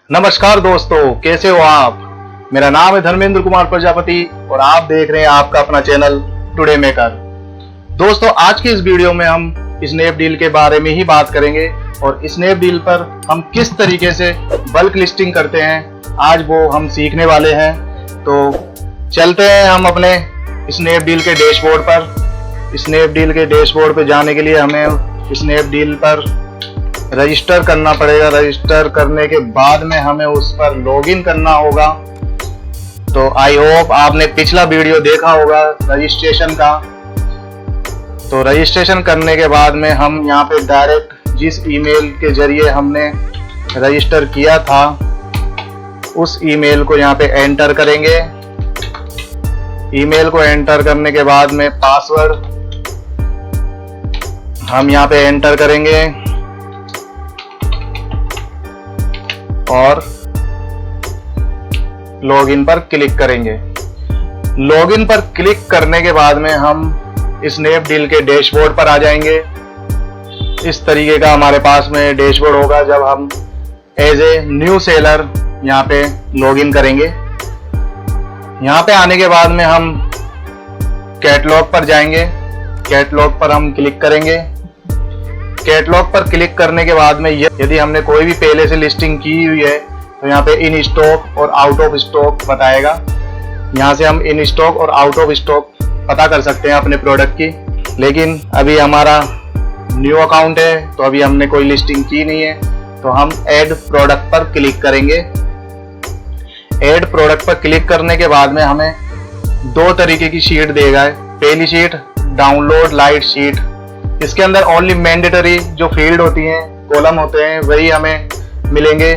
नमस्कार दोस्तों, कैसे हो आप। मेरा नाम है धर्मेंद्र कुमार प्रजापति और आप देख रहे हैं आपका अपना चैनल टुडे मेकर। दोस्तों, आज की इस वीडियो में हम स्नैपडील के बारे में ही बात करेंगे और स्नैपडील पर हम किस तरीके से बल्क लिस्टिंग करते हैं, आज वो हम सीखने वाले हैं। तो चलते हैं हम अपने स्नैपडील के डैशबोर्ड पर। स्नैपडील के डैशबोर्ड पर जाने के लिए हमें स्नैपडील पर रजिस्टर करना पड़ेगा। रजिस्टर करने के बाद में हमें उस पर लॉगिन करना होगा। तो आई होप आपने पिछला वीडियो देखा होगा रजिस्ट्रेशन का। तो रजिस्ट्रेशन करने के बाद में हम यहाँ पे डायरेक्ट जिस ईमेल के जरिए हमने रजिस्टर किया था उस ईमेल को यहाँ पे एंटर करेंगे। ईमेल को एंटर करने के बाद में पासवर्ड हम यहाँ पे एंटर करेंगे और लॉगिन पर क्लिक करेंगे। लॉगिन पर क्लिक करने के बाद में हम स्नैपडील के डैशबोर्ड पर आ जाएंगे। इस तरीके का हमारे पास में डैशबोर्ड होगा जब हम एज ए न्यू सेलर यहाँ पे लॉगिन करेंगे। यहाँ पे आने के बाद में हम कैटलॉग पर जाएंगे। कैटलॉग पर हम क्लिक करेंगे। कैटलॉग पर क्लिक करने के बाद में यदि हमने कोई भी पहले से लिस्टिंग की हुई है तो यहाँ पे इन स्टॉक और आउट ऑफ स्टॉक बताएगा। यहाँ से हम इन स्टॉक और आउट ऑफ स्टॉक पता कर सकते हैं अपने प्रोडक्ट की। लेकिन अभी हमारा न्यू अकाउंट है तो अभी हमने कोई लिस्टिंग की नहीं है, तो हम ऐड प्रोडक्ट पर क्लिक करेंगे। ऐड प्रोडक्ट पर क्लिक करने के बाद में हमें दो तरीके की शीट देगा। पहली शीट डाउनलोड लाइट शीट। इसके अंदर ओनली मैंडेटरी जो फील्ड होती हैं, कॉलम होते हैं, वही हमें मिलेंगे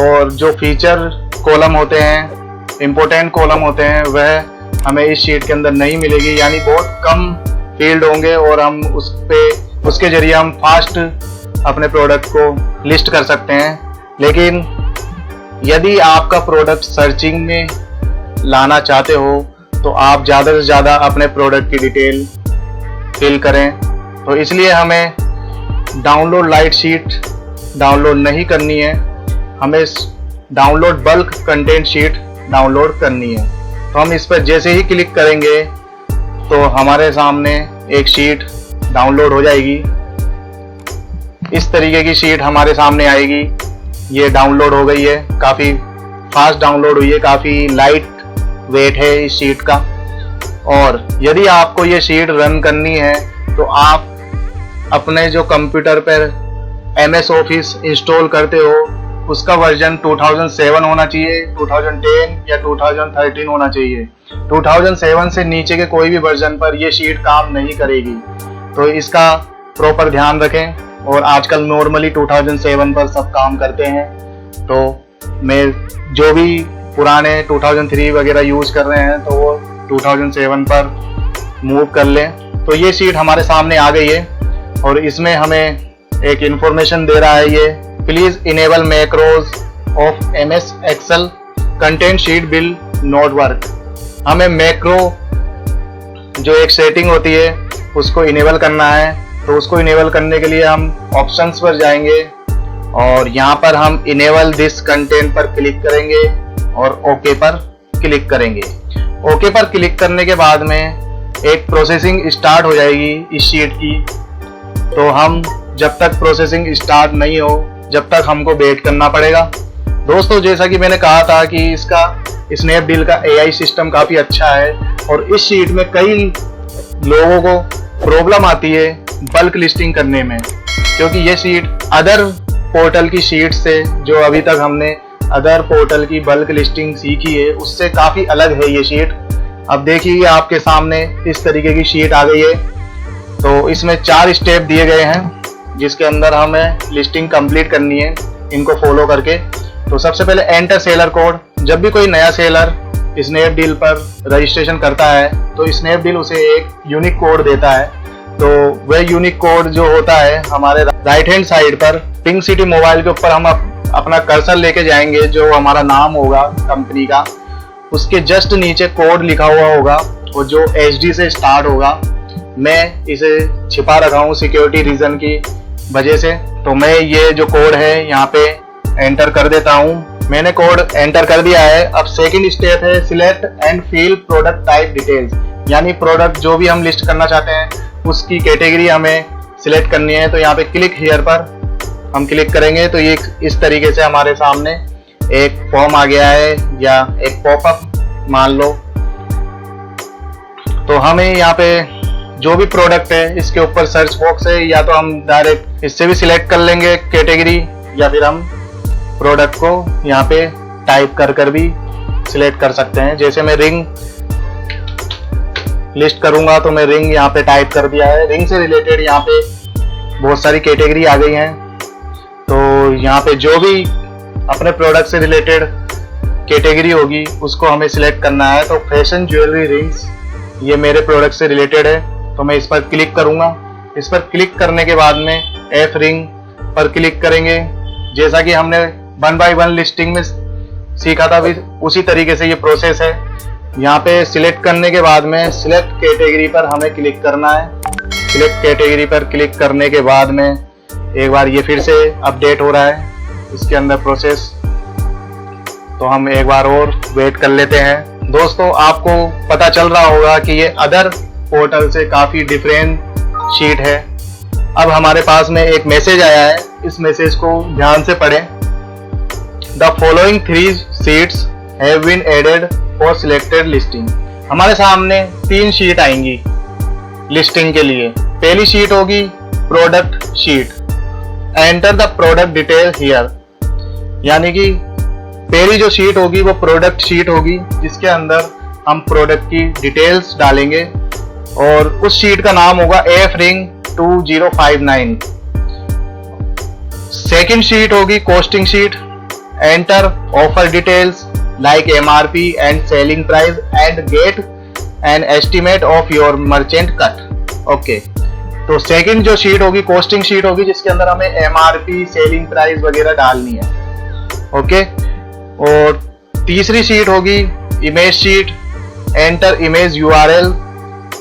और जो फीचर कॉलम होते हैं, इंपॉर्टेंट कॉलम होते हैं, वह हमें इस शीट के अंदर नहीं मिलेगी। यानी बहुत कम फील्ड होंगे और हम उसके जरिए हम फास्ट अपने प्रोडक्ट को लिस्ट कर सकते हैं। लेकिन यदि आपका प्रोडक्ट सर्चिंग में लाना चाहते हो तो आप ज़्यादा से ज़्यादा अपने प्रोडक्ट की डिटेल फिल करें। तो इसलिए हमें डाउनलोड लाइट शीट डाउनलोड नहीं करनी है, हमें download bulk content sheet download करनी है। तो हम इस पर जैसे ही क्लिक करेंगे तो हमारे सामने एक शीट डाउनलोड हो जाएगी। इस तरीके की शीट हमारे सामने आएगी। ये डाउनलोड हो गई है, काफ़ी फास्ट डाउनलोड हुई है, काफ़ी लाइट वेट है इस शीट का। और यदि आपको ये शीट रन करनी है तो आप अपने जो कंप्यूटर पर MS ऑफिस इंस्टॉल करते हो उसका वर्जन 2007 होना चाहिए, 2010 या 2013 होना चाहिए। 2007 से नीचे के कोई भी वर्जन पर यह शीट काम नहीं करेगी। तो इसका प्रॉपर ध्यान रखें। और आजकल नॉर्मली 2007 पर सब काम करते हैं। तो मैं जो भी पुराने 2003 वगैरह यूज कर रहे हैं तो वो 2007 पर मूव कर लें। तो ये शीट हमारे सामने आ गई है और इसमें हमें एक इंफॉर्मेशन दे रहा है, ये please enable macros of MS Excel content sheet will not work. हमें मैक्रो जो एक सेटिंग होती है उसको इनेबल करना है। तो उसको इनेबल करने के लिए हम ऑप्शंस पर जाएंगे और यहाँ पर हम इनेबल दिस कंटेंट पर क्लिक करेंगे और ओके पर क्लिक करेंगे। ओके पर क्लिक करने के बाद में एक प्रोसेसिंग स्टार्ट हो जाएगी इस शीट की। तो हम जब तक प्रोसेसिंग स्टार्ट नहीं हो जब तक हमको वेट करना पड़ेगा। दोस्तों, जैसा कि मैंने कहा था कि इसका स्नैपडील का AI सिस्टम काफ़ी अच्छा है और इस शीट में कई लोगों को प्रॉब्लम आती है बल्क लिस्टिंग करने में, क्योंकि ये शीट अदर पोर्टल की शीट से जो अभी तक हमने अदर पोर्टल की बल्क लिस्टिंग सीखी है उससे काफ़ी अलग है ये शीट। अब देखिए आपके सामने इस तरीके की शीट आ गई है। तो इसमें 4 स्टेप दिए गए हैं जिसके अंदर हमें लिस्टिंग कंप्लीट करनी है इनको फॉलो करके। तो सबसे पहले एंटर सेलर कोड। जब भी कोई नया सेलर स्नैपडील पर रजिस्ट्रेशन करता है तो स्नैपडील उसे एक यूनिक कोड देता है। तो वह यूनिक कोड जो होता है हमारे राइट हैंड साइड पर पिंक सिटी मोबाइल के ऊपर हम अपना कर्सर लेके जाएंगे, जो हमारा नाम होगा कंपनी का, उसके जस्ट नीचे कोड लिखा हुआ होगा और जो HD से स्टार्ट होगा। मैं इसे छिपा रखा हूँ सिक्योरिटी रीजन की वजह से। तो मैं ये जो कोड है यहाँ पे एंटर कर देता हूँ मैंने कोड एंटर कर दिया है। अब सेकंड स्टेप है select and fill product type details, यानी प्रोडक्ट जो भी हम लिस्ट करना चाहते हैं उसकी कैटेगरी हमें सिलेक्ट करनी है। तो यहाँ पे क्लिक हियर पर हम क्लिक करेंगे तो ये इस तरीके से हमारे सामने एक फॉर्म आ गया है या एक पॉपअप मान लो। तो हमें यहाँ पे जो भी प्रोडक्ट है इसके ऊपर सर्च बॉक्स है, या तो हम डायरेक्ट इससे भी सिलेक्ट कर लेंगे कैटेगरी, या फिर हम प्रोडक्ट को यहाँ पे टाइप कर भी सिलेक्ट कर सकते हैं। जैसे मैं रिंग लिस्ट करूंगा तो मैं रिंग यहाँ पे टाइप कर दिया है। रिंग से रिलेटेड यहाँ पे बहुत सारी कैटेगरी आ गई हैं। तो यहाँ पे जो भी अपने प्रोडक्ट से रिलेटेड कैटेगरी होगी उसको हमें सिलेक्ट करना है। तो फैशन ज्वेलरी रिंग्स ये मेरे प्रोडक्ट से रिलेटेड है, तो मैं इस पर क्लिक करूंगा। इस पर क्लिक करने के बाद में एफ रिंग पर क्लिक करेंगे। जैसा कि हमने 1 बाय 1 लिस्टिंग में सीखा था, भी उसी तरीके से ये प्रोसेस है। यहाँ पे सिलेक्ट करने के बाद में सिलेक्ट कैटेगरी पर हमें क्लिक करना है। सिलेक्ट कैटेगरी पर क्लिक करने के बाद में एक बार ये फिर से अपडेट हो रहा है इसके अंदर प्रोसेस, तो हम एक बार और वेट कर लेते हैं। दोस्तों आपको पता चल रहा होगा कि ये अदर पोर्टल से काफी डिफरेंट शीट है। अब हमारे पास में एक मैसेज आया है, इस मैसेज को ध्यान से पढ़ें। The following 3 sheets have been added for selected listing. हमारे सामने 3 शीट आएंगी लिस्टिंग के लिए। पहली शीट होगी product sheet, enter the product detail here, यानी कि पहली जो शीट होगी वो प्रोडक्ट शीट होगी जिसके अंदर हम प्रोडक्ट की डिटेल्स डालेंगे और उस शीट का नाम होगा एफ रिंग 2059। सेकंड शीट होगी costing sheet, enter offer details like MRP and selling price and get an estimate of your merchant cut। Okay, तो सेकंड जो शीट होगी कॉस्टिंग शीट होगी जिसके अंदर हमें MRP सेलिंग प्राइस वगैरह डालनी है। ओके, और तीसरी शीट होगी image sheet, enter image URL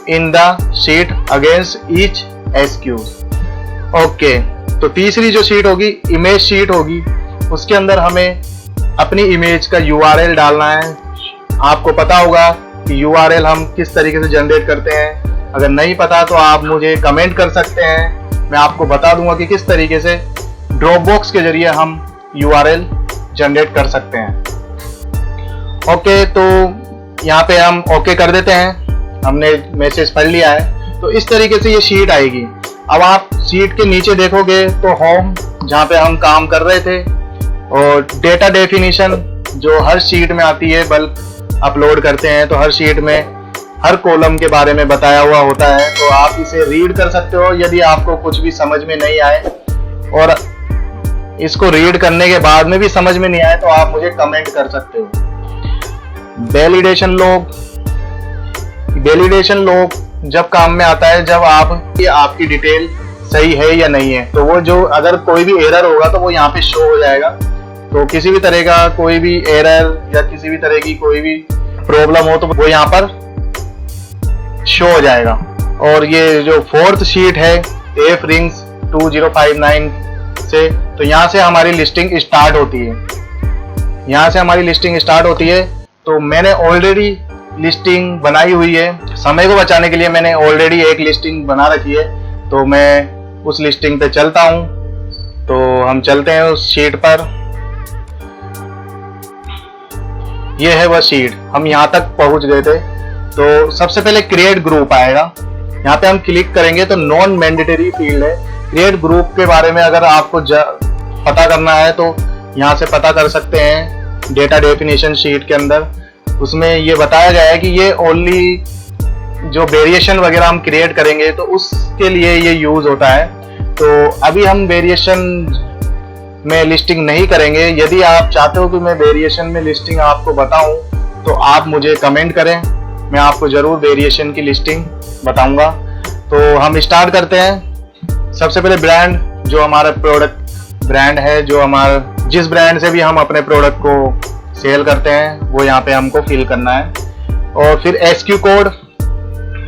in the sheet against each SQ। Okay, तो तीसरी जो शीट होगी इमेज शीट होगी, उसके अंदर हमें अपनी इमेज का URL डालना है। आपको पता होगा कि URL हम किस तरीके से जनरेट करते हैं। अगर नहीं पता तो आप मुझे कमेंट कर सकते हैं, मैं आपको बता दूंगा कि किस तरीके से ड्रॉपबॉक्स के जरिए हम URL जनरेट कर सकते हैं। ओके, तो यहाँ पे हम ओके कर देते हैं। हमने मैसेज पढ़ लिया है, तो इस तरीके से ये शीट आएगी। अब आप शीट के नीचे देखोगे तो होम, जहाँ पे हम काम कर रहे थे, और डेटा डेफिनेशन जो हर शीट में आती है, बल्क अपलोड करते हैं तो हर शीट में हर कॉलम के बारे में बताया हुआ होता है। तो आप इसे रीड कर सकते हो यदि आपको कुछ भी समझ में नहीं आए, और इसको रीड करने के बाद में भी समझ में नहीं आए तो आप मुझे कमेंट कर सकते हो। वैलिडेशन लॉग जब काम में आता है जब आपकी डिटेल सही है या नहीं है, तो वो जो अगर कोई भी एरर होगा तो वो यहाँ पे शो हो जाएगा। तो किसी भी तरह का कोई भी एरर या किसी भी तरह की कोई भी प्रॉब्लम हो तो वो यहाँ पर शो हो जाएगा। और ये जो फोर्थ शीट है एफ रिंग्स 2059 से, तो यहाँ से हमारी लिस्टिंग स्टार्ट होती है। यहाँ से हमारी लिस्टिंग स्टार्ट होती है। तो मैंने ऑलरेडी लिस्टिंग बनाई हुई है, समय को बचाने के लिए मैंने ऑलरेडी एक लिस्टिंग बना रखी है। तो मैं उस लिस्टिंग पे चलता हूँ। तो हम चलते हैं उस शीट पर। ये है वह शीट, हम यहाँ तक पहुंच गए थे। तो सबसे पहले क्रिएट ग्रुप आएगा, यहाँ पे हम क्लिक करेंगे तो नॉन मैंडेटरी फील्ड है। क्रिएट ग्रुप के बारे में अगर आपको पता करना है तो यहाँ से पता कर सकते हैं। डेटा डेफिनेशन शीट के अंदर उसमें ये बताया गया है कि ये ओनली जो वेरिएशन वगैरह हम क्रिएट करेंगे तो उसके लिए ये यूज होता है। तो अभी हम वेरिएशन में लिस्टिंग नहीं करेंगे। यदि आप चाहते हो कि मैं वेरिएशन में लिस्टिंग आपको बताऊं तो आप मुझे कमेंट करें, मैं आपको जरूर वेरिएशन की लिस्टिंग बताऊंगा। तो हम स्टार्ट करते हैं। सबसे पहले ब्रांड, जो हमारा प्रोडक्ट ब्रांड है, जो हमारा जिस ब्रांड से भी हम अपने प्रोडक्ट को सेल करते हैं वो यहाँ पे हमको फिल करना है। और फिर SQ कोड,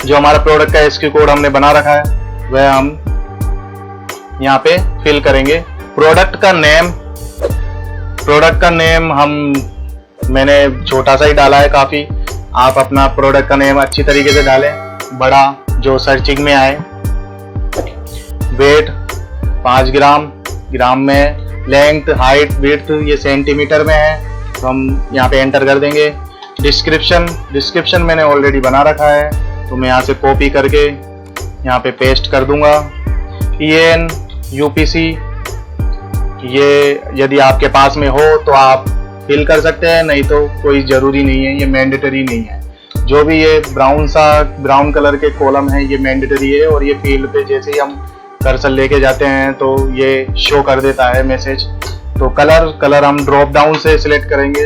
जो हमारा प्रोडक्ट का SQ कोड हमने बना रखा है वह हम यहाँ पे फिल करेंगे। प्रोडक्ट का नेम, प्रोडक्ट का नेम मैंने छोटा सा ही डाला है काफ़ी। आप अपना प्रोडक्ट का नेम अच्छी तरीके से डालें, बड़ा जो सर्चिंग में आए। वेट 5 ग्राम में। लेंथ, हाइट, विड्थ ये सेंटीमीटर में है, तो हम यहाँ पे एंटर कर देंगे। डिस्क्रिप्शन मैंने ऑलरेडी बना रखा है, तो मैं यहाँ से कॉपी करके यहाँ पे पेस्ट कर दूंगा। EN UPC ये यदि आपके पास में हो तो आप फिल कर सकते हैं, नहीं तो कोई ज़रूरी नहीं है, ये मैंडेटरी नहीं है। जो भी ये ब्राउन कलर के कॉलम है ये मैंडेटरी है, और ये फील्ड पे जैसे ही हम कर्सर लेके जाते हैं तो ये शो कर देता है मैसेज। तो कलर हम ड्रॉप डाउन से सिलेक्ट करेंगे।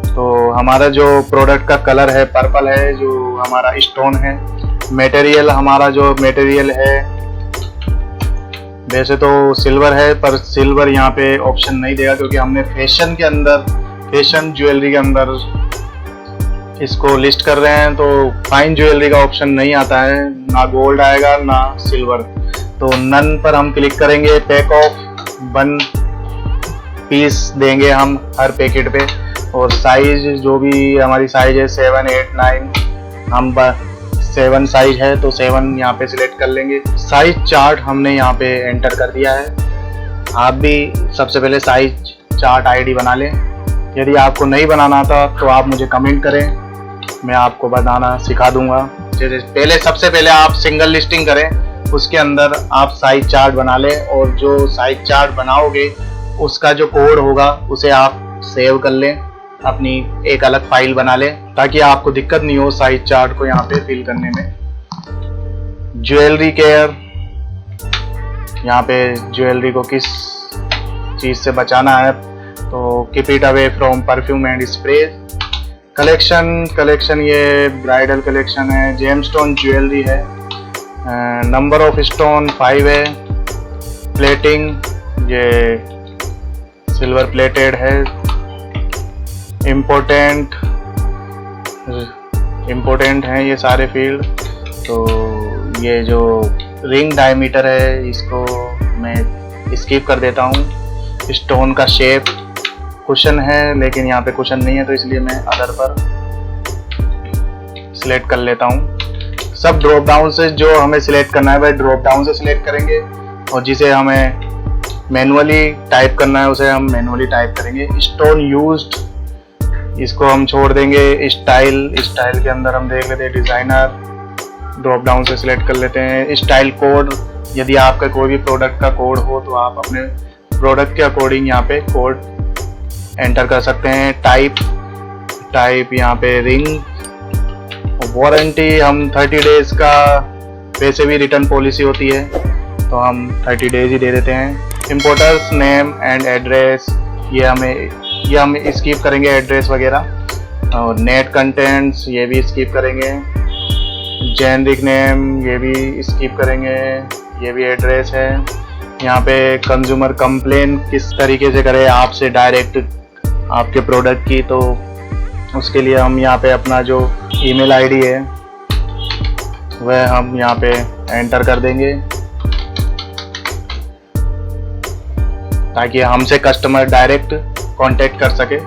तो हमारा जो प्रोडक्ट का कलर है पर्पल है, जो हमारा स्टोन है। मटेरियल हमारा जो मटेरियल है वैसे तो सिल्वर है, पर सिल्वर यहाँ पे ऑप्शन नहीं देगा, क्योंकि हमने फैशन ज्वेलरी के अंदर इसको लिस्ट कर रहे हैं। तो फाइन ज्वेलरी का ऑप्शन नहीं आता है, ना गोल्ड आएगा ना सिल्वर। तो नन पर हम क्लिक करेंगे। पैक ऑफ 1 पीस देंगे हम हर पैकेट पे, और साइज जो भी हमारी साइज है 7, 8, 9, हम 7 साइज है तो 7 यहाँ पे सिलेक्ट कर लेंगे। साइज चार्ट हमने यहाँ पे एंटर कर दिया है। आप भी सबसे पहले साइज चार्ट आईडी बना लें। यदि आपको नहीं बनाना था तो आप मुझे कमेंट करें, मैं आपको बनाना सिखा दूंगा। सबसे पहले आप सिंगल लिस्टिंग करें, उसके अंदर आप साइज चार्ट बना लें, और जो साइज चार्ट बनाओगे उसका जो कोड होगा उसे आप सेव कर लें, अपनी एक अलग फाइल बना लें, ताकि आपको दिक्कत नहीं हो साइज चार्ट को यहाँ पे फिल करने में। ज्वेलरी केयर, यहाँ पे ज्वेलरी को किस चीज़ से बचाना है, तो keep it away from perfume and spray. Collection ये ब्राइडल कलेक्शन है। जेमस्टोन ज्वेलरी है। नंबर ऑफ स्टोन 5 है। प्लेटिंग ये सिल्वर प्लेटेड है। इम्पोर्टेंट हैं ये सारे फील्ड। तो ये जो रिंग डायमीटर है इसको मैं स्किप कर देता हूँ। स्टोन का शेप, कुशन है लेकिन यहाँ पे कुशन नहीं है, तो इसलिए मैं अदर पर सिलेक्ट कर लेता हूँ। सब ड्रॉप डाउन से जो हमें सिलेक्ट करना है वह ड्रॉप डाउन से सिलेक्ट करेंगे, और जिसे हमें मैनुअली टाइप करना है उसे हम मैनुअली टाइप करेंगे। स्टोन यूज्ड इसको हम छोड़ देंगे। स्टाइल के अंदर हम देख लेते हैं डिज़ाइनर, ड्रॉप डाउन से सिलेक्ट कर लेते हैं। स्टाइल कोड, यदि आपका कोई भी प्रोडक्ट का कोड हो तो आप अपने प्रोडक्ट के अकॉर्डिंग यहाँ पे कोड एंटर कर सकते हैं। टाइप यहाँ पे रिंग। वारंटी हम 30 डेज का, वैसे भी रिटर्न पॉलिसी होती है तो हम 30 डेज ही दे देते हैं। इम्पोर्टर्स नेम एंड एड्रेस, ये हम स्किप करेंगे एड्रेस वगैरह। और नेट कंटेंट्स ये भी स्किप करेंगे। जेनरिक नेम ये भी स्किप करेंगे, ये भी एड्रेस है। यहाँ पे कंज्यूमर कंप्लेन किस तरीके से करें आपसे डायरेक्ट आपके प्रोडक्ट की, तो उसके लिए हम यहाँ पे अपना जो ईमेल आईडी है वह हम यहाँ पे एंटर कर देंगे, ताकि हमसे कस्टमर डायरेक्ट कांटेक्ट कर सके।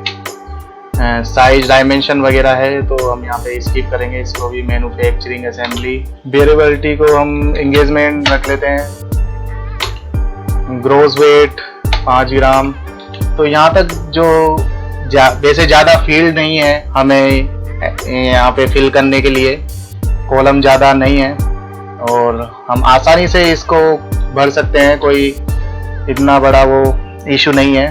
साइज डायमेंशन वगैरह है तो हम यहाँ पे स्किप करेंगे इसको भी। मैन्युफैक्चरिंग असेंबली, वेरिएबिलिटी को हम एंगेजमेंट रख लेते हैं। ग्रॉस वेट 5 ग्राम। तो यहाँ तक जो वैसे ज़्यादा फील्ड नहीं है हमें यहाँ पे फिल करने के लिए, कॉलम ज़्यादा नहीं है और हम आसानी से इसको भर सकते हैं, कोई इतना बड़ा वो इशू नहीं है।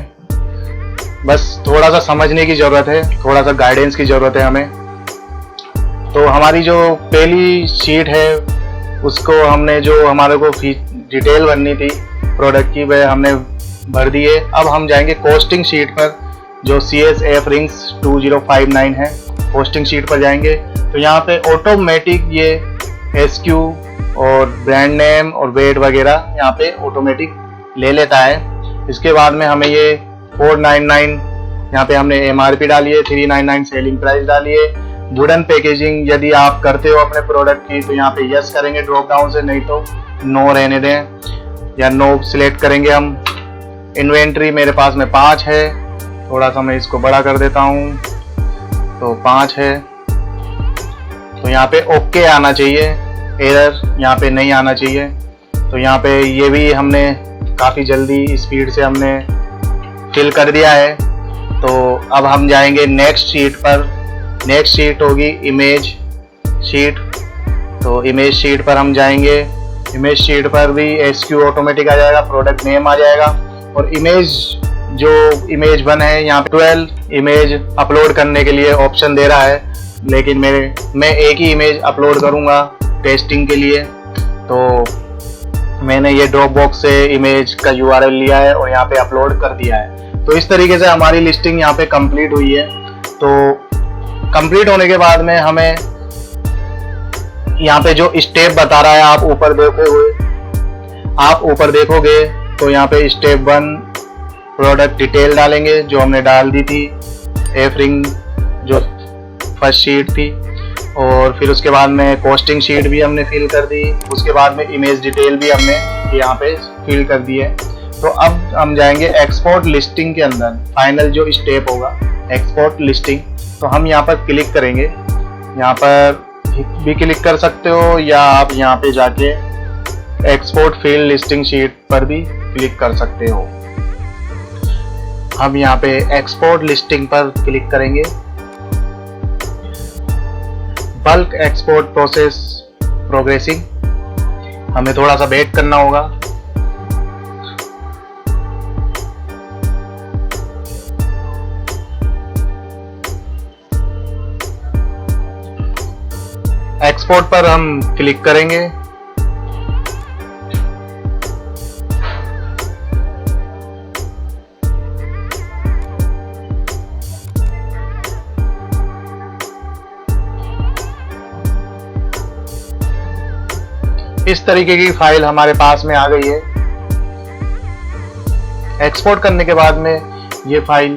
बस थोड़ा सा समझने की ज़रूरत है, थोड़ा सा गाइडेंस की ज़रूरत है हमें। तो हमारी जो पहली शीट है उसको हमने, जो हमारे को डिटेल भरनी थी प्रोडक्ट की, वह हमने भर दी है। अब हम जाएंगे कॉस्टिंग शीट पर, जो CSF रिंग्स 2059 है। कॉस्टिंग शीट पर जाएंगे तो यहाँ पे ऑटोमेटिक ये SQ और ब्रांड नेम और वेट वगैरह यहाँ पे ऑटोमेटिक ले लेता है। इसके बाद में हमें ये 499 यहाँ पे हमने MRP डाली है, 399 सेलिंग प्राइस डाली है। वुडन पैकेजिंग यदि आप करते हो अपने प्रोडक्ट की तो यहाँ पे यस करेंगे ड्रॉप डाउन से, नहीं तो नो रहने दें या नो सिलेक्ट करेंगे हम। इन्वेंट्री मेरे पास में 5 है, थोड़ा सा मैं इसको बड़ा कर देता हूँ, तो 5 है। तो यहाँ पे ओके आना चाहिए, एरर यहाँ पे नहीं आना चाहिए। तो यहाँ पे ये भी हमने काफ़ी जल्दी स्पीड से हमने फिल कर दिया है। तो अब हम जाएंगे नेक्स्ट शीट पर। नेक्स्ट शीट होगी इमेज शीट। तो इमेज शीट पर हम जाएंगे। इमेज शीट पर भी SQ ऑटोमेटिक आ जाएगा, प्रोडक्ट नेम आ जाएगा, और इमेज जो इमेज 1 है यहाँ पे 12 इमेज अपलोड करने के लिए ऑप्शन दे रहा है, लेकिन मैं एक ही इमेज अपलोड करूँगा टेस्टिंग के लिए। तो मैंने ये ड्रॉपबॉक्स से इमेज का URL लिया है और यहाँ पे अपलोड कर दिया है। तो इस तरीके से हमारी लिस्टिंग यहाँ पे कंप्लीट हुई है। तो कंप्लीट होने के बाद में हमें यहाँ पे जो स्टेप बता रहा है, आप ऊपर देखोगे तो यहाँ पे स्टेप 1 प्रोडक्ट डिटेल डालेंगे जो हमने डाल दी थी, एफरिंग जो फर्स्ट शीट थी, और फिर उसके बाद में कॉस्टिंग शीट भी हमने फिल कर दी। उसके बाद में इमेज डिटेल भी हमने यहाँ पे फिल कर दी है। तो अब हम जाएंगे एक्सपोर्ट लिस्टिंग के अंदर, फाइनल जो स्टेप होगा एक्सपोर्ट लिस्टिंग। तो हम यहाँ पर क्लिक करेंगे, यहाँ पर भी क्लिक कर सकते हो या आप यहाँ पे जाके एक्सपोर्ट फील्ड लिस्टिंग शीट पर भी क्लिक कर सकते हो। हम यहाँ पे एक्सपोर्ट लिस्टिंग पर क्लिक करेंगे। बल्क एक्सपोर्ट प्रोसेस प्रोग्रेसिंग, हमें थोड़ा सा वेट करना होगा। एक्सपोर्ट पर हम क्लिक करेंगे। इस तरीके की फाइल हमारे पास में आ गई है। एक्सपोर्ट करने के बाद में ये फाइल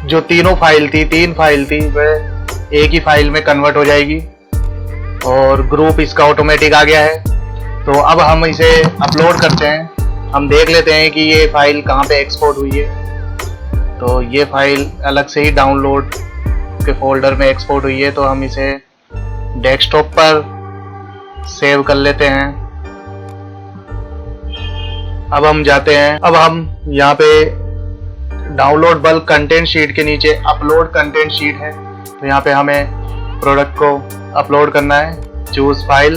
जो तीन फाइल थी वह एक ही फाइल में कन्वर्ट हो जाएगी और ग्रुप इसका ऑटोमेटिक आ गया है। तो अब हम इसे अपलोड करते हैं। हम देख लेते हैं कि ये फाइल कहाँ पे एक्सपोर्ट हुई है। तो ये फाइल अलग से ही डाउनलोड के फोल्डर में एक्सपोर्ट हुई है। तो हम इसे डेस्कटॉप पर सेव कर लेते हैं। अब हम जाते हैं, अब हम यहाँ पे डाउनलोड बल्क कंटेंट शीट के नीचे अपलोड कंटेंट शीट है। तो यहाँ पे हमें प्रोडक्ट को अपलोड करना है। चूज फाइल,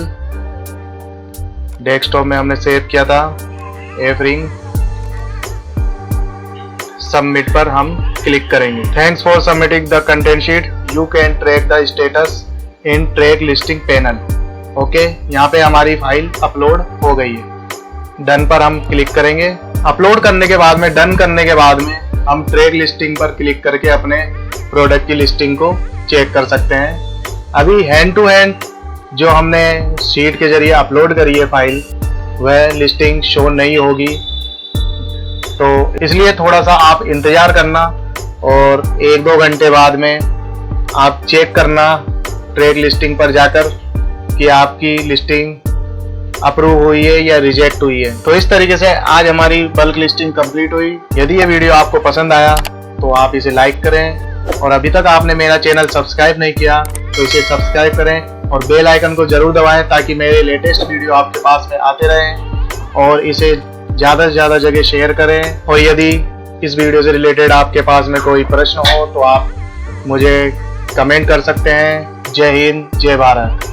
डेस्कटॉप में हमने सेव किया था, एफरिंग, सबमिट पर हम क्लिक करेंगे। Thanks for submitting the content sheet, you can track the status in track listing panel. Okay, यहाँ पे हमारी फाइल अपलोड हो गई है। डन पर हम क्लिक करेंगे। अपलोड करने के बाद में, डन करने के बाद में हम ट्रैक लिस्टिंग पर क्लिक करके अपने प्रोडक्ट की लिस्टिंग को चेक कर सकते हैं। अभी हैंड टू हैंड जो हमने शीट के जरिए अपलोड करी है फाइल, वह लिस्टिंग शो नहीं होगी। तो इसलिए थोड़ा सा आप इंतजार करना और 1-2 घंटे बाद में आप चेक करना ट्रैक लिस्टिंग पर जाकर कि आपकी लिस्टिंग अप्रूव हुई है या रिजेक्ट हुई है। तो इस तरीके से आज हमारी बल्क लिस्टिंग कंप्लीट हुई। यदि ये वीडियो आपको पसंद आया तो आप इसे लाइक करें, और अभी तक आपने मेरा चैनल सब्सक्राइब नहीं किया तो इसे सब्सक्राइब करें और बेल आइकन को जरूर दबाएं ताकि मेरे लेटेस्ट वीडियो आपके पास में आते रहें। और इसे ज़्यादा से ज़्यादा जगह शेयर करें। और यदि इस वीडियो से रिलेटेड आपके पास में कोई प्रश्न हो तो आप मुझे कमेंट कर सकते हैं। जय हिंद, जय भारत।